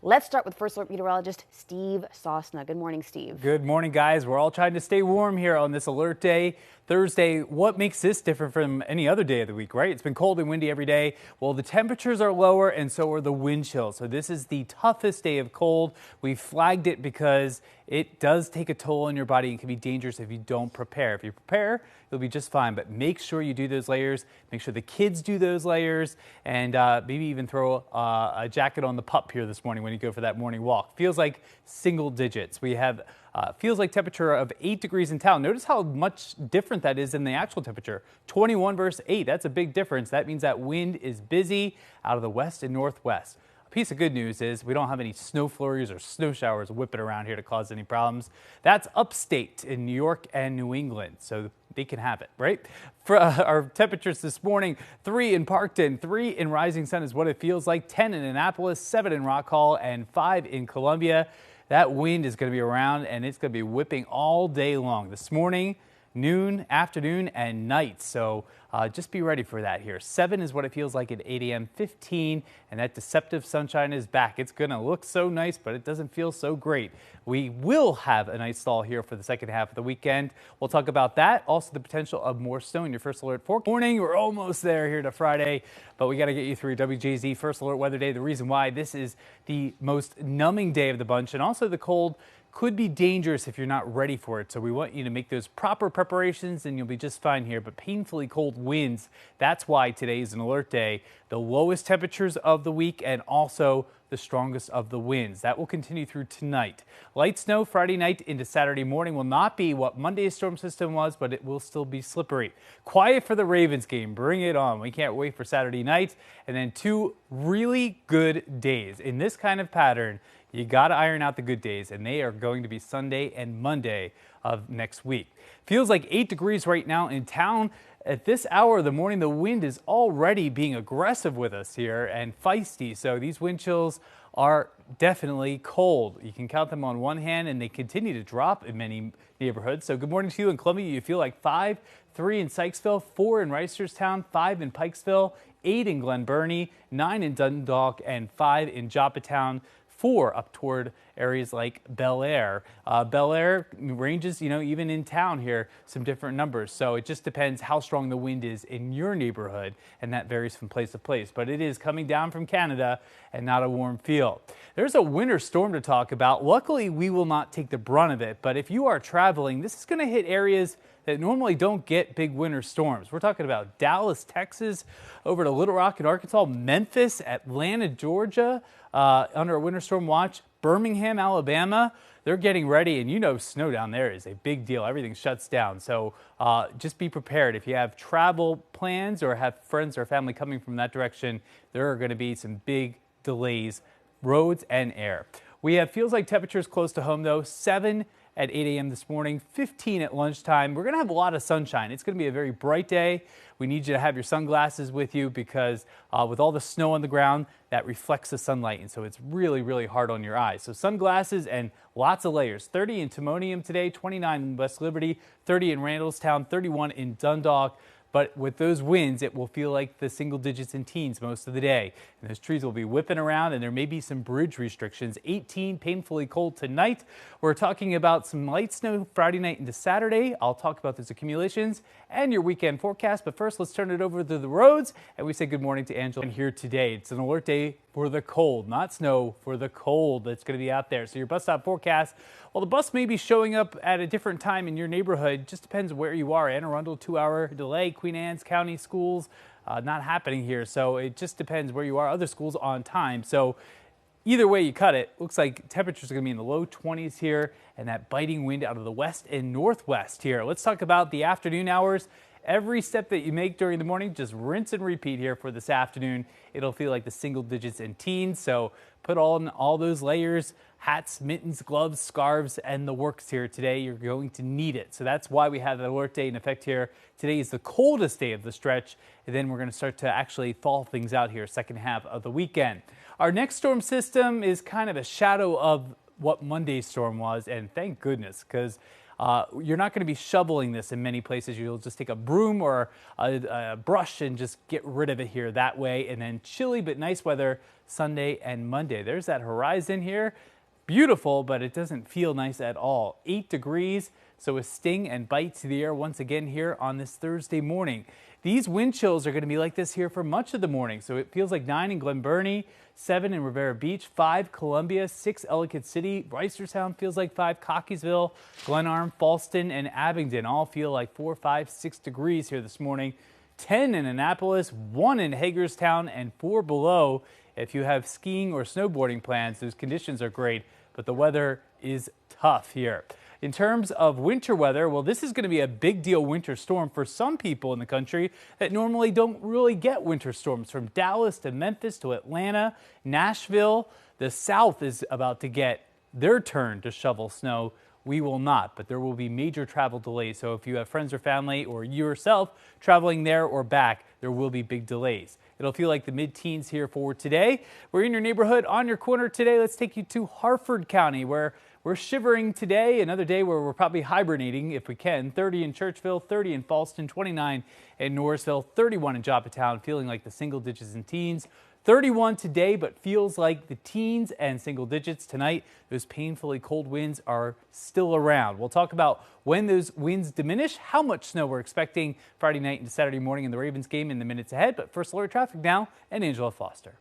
Let's start with First Alert meteorologist Steve Sosna. Good morning, Steve. Good morning, guys. We're all trying to stay warm here on this alert day, Thursday. What makes this different from any other day of the week, right? It's been cold and windy every day. Well, the temperatures are lower and so are the wind chills. So this is the toughest day of cold. We flagged it because it does take a toll on your body and can be dangerous if you don't prepare. If you prepare, you'll be just fine, but make sure you do those layers. Make sure the kids do those layers, and maybe even throw a jacket on the pup here this morning when you go for that morning walk. Feels like single digits. We have feels like temperature of 8 degrees in town. Notice how much different that is than the actual temperature. 21 versus 8. That's a big difference. That means that wind is busy out of the west and northwest. A piece of good news is we don't have any snow flurries or snow showers whipping around here to cause any problems. That's upstate in New York and New England, so they can have it, right? For our temperatures this morning, 3 in Parkton, 3 in Rising Sun is what it feels like, 10 in Annapolis, 7 in Rock Hall, and 5 in Columbia. That wind is going to be around and it's going to be whipping all day long this morning, noon, afternoon, and night. So just be ready for that here. 7 is what it feels like at 8 a.m. 15, and that deceptive sunshine is back. It's going to look so nice, but it doesn't feel so great. We will have a nice thaw here for the second half of the weekend. We'll talk about that. Also, the potential of more snow in your First Alert forecast. Morning, we're almost there here to Friday, but we got to get you through WJZ First Alert Weather Day. The reason why this is the most numbing day of the bunch, and also the cold could be dangerous if you're not ready for it. So we want you to make those proper preparations and you'll be just fine here. But painfully cold winds, that's why today is an alert day. The lowest temperatures of the week and also the strongest of the winds. That will continue through tonight. Light snow Friday night into Saturday morning will not be what Monday's storm system was, but it will still be slippery. Quiet for the Ravens game. Bring it on. We can't wait for Saturday night. And then 2 really good days. In this kind of pattern, you got to iron out the good days, and they are going to be Sunday and Monday of next week. Feels like 8 degrees right now in town. At this hour of the morning, the wind is already being aggressive with us here and feisty. So these wind chills are definitely cold. You can count them on one hand, and they continue to drop in many neighborhoods. So good morning to you in Columbia. You feel like 5, 3 in Sykesville, 4 in Reisterstown, 5 in Pikesville, 8 in Glen Burnie, 9 in Dundalk, and 5 in Joppatown. 4 up toward areas like Bel Air. Bel Air ranges, even in town here, some different numbers. So it just depends how strong the wind is in your neighborhood, and that varies from place to place. But it is coming down from Canada and not a warm feel. There's a winter storm to talk about. Luckily, we will not take the brunt of it. But if you are traveling, this is going to hit areas that normally don't get big winter storms. We're talking about Dallas, Texas, over to Little Rock in Arkansas, Memphis, Atlanta, Georgia, under a winter storm watch, Birmingham, Alabama. They're getting ready, and snow down there is a big deal. Everything shuts down. So just be prepared. If you have travel plans or have friends or family coming from that direction, there are going to be some big delays, roads and air. We have feels like temperatures close to home, though. 7 at 8 a.m. this morning, 15 at lunchtime. We're going to have a lot of sunshine. It's going to be a very bright day. We need you to have your sunglasses with you because with all the snow on the ground, that reflects the sunlight. And so it's really, really hard on your eyes. So sunglasses and lots of layers. 30 in Timonium today, 29 in West Liberty, 30 in Randallstown, 31 in Dundalk. But with those winds, it will feel like the single digits and teens most of the day. And those trees will be whipping around, and there may be some bridge restrictions. 18, painfully cold tonight. We're talking about some light snow Friday night into Saturday. I'll talk about those accumulations and your weekend forecast. But first, let's turn it over to the roads. And we say good morning to Angela here today. It's an alert day for the cold, not snow, for the cold that's going to be out there. So your bus stop forecast, well, the bus may be showing up at a different time in your neighborhood. Just depends where you are. Anne Arundel, 2-hour delay. Queen Anne's County schools not happening here. So it just depends where you are. Other schools on time. So either way you cut it, looks like temperatures are going to be in the low 20s here, and that biting wind out of the west and northwest here. Let's talk about the afternoon hours. Every step that you make during the morning, just rinse and repeat here for this afternoon. It'll feel like the single digits and teens. So put on all those layers, hats, mittens, gloves, scarves, and the works here today. You're going to need it. So that's why we have that alert day in effect here. Today is the coldest day of the stretch, and then we're going to start to actually thaw things out here second half of the weekend. Our next storm system is kind of a shadow of what Monday's storm was, and thank goodness, because You're not going to be shoveling this in many places. You'll just take a broom or a brush and just get rid of it here that way. And then chilly but nice weather Sunday and Monday. There's that horizon here. Beautiful, but it doesn't feel nice at all. 8 degrees, so a sting and bite to the air once again here on this Thursday morning. These wind chills are going to be like this here for much of the morning. So it feels like 9 in Glen Burnie, 7 in Rivera Beach, 5 Columbia, 6 Ellicott City, Reisterstown feels like 5, Cockeysville, Glenarm, Falston, and Abingdon all feel like 4, 5, 6 degrees here this morning. 10 in Annapolis, 1 in Hagerstown, and 4 below. If you have skiing or snowboarding plans, those conditions are great, but the weather is tough here. In terms of winter weather, well, this is going to be a big deal winter storm for some people in the country that normally don't really get winter storms. From Dallas to Memphis to Atlanta, Nashville, the South is about to get their turn to shovel snow. We will not, but there will be major travel delays. So if you have friends or family or yourself traveling there or back, there will be big delays. It'll feel like the mid-teens here for today. We're in your neighborhood on your corner today. Let's take you to Harford County, where we're shivering today. Another day where we're probably hibernating if we can. 30 in Churchville, 30 in Falston, 29 in Norrisville, 31 in Joppatown, feeling like the single digits and teens. 31 today, but feels like the teens and single digits tonight. Those painfully cold winds are still around. We'll talk about when those winds diminish, how much snow we're expecting Friday night into Saturday morning in the Ravens game in the minutes ahead. But first alert traffic now, and Angela Foster.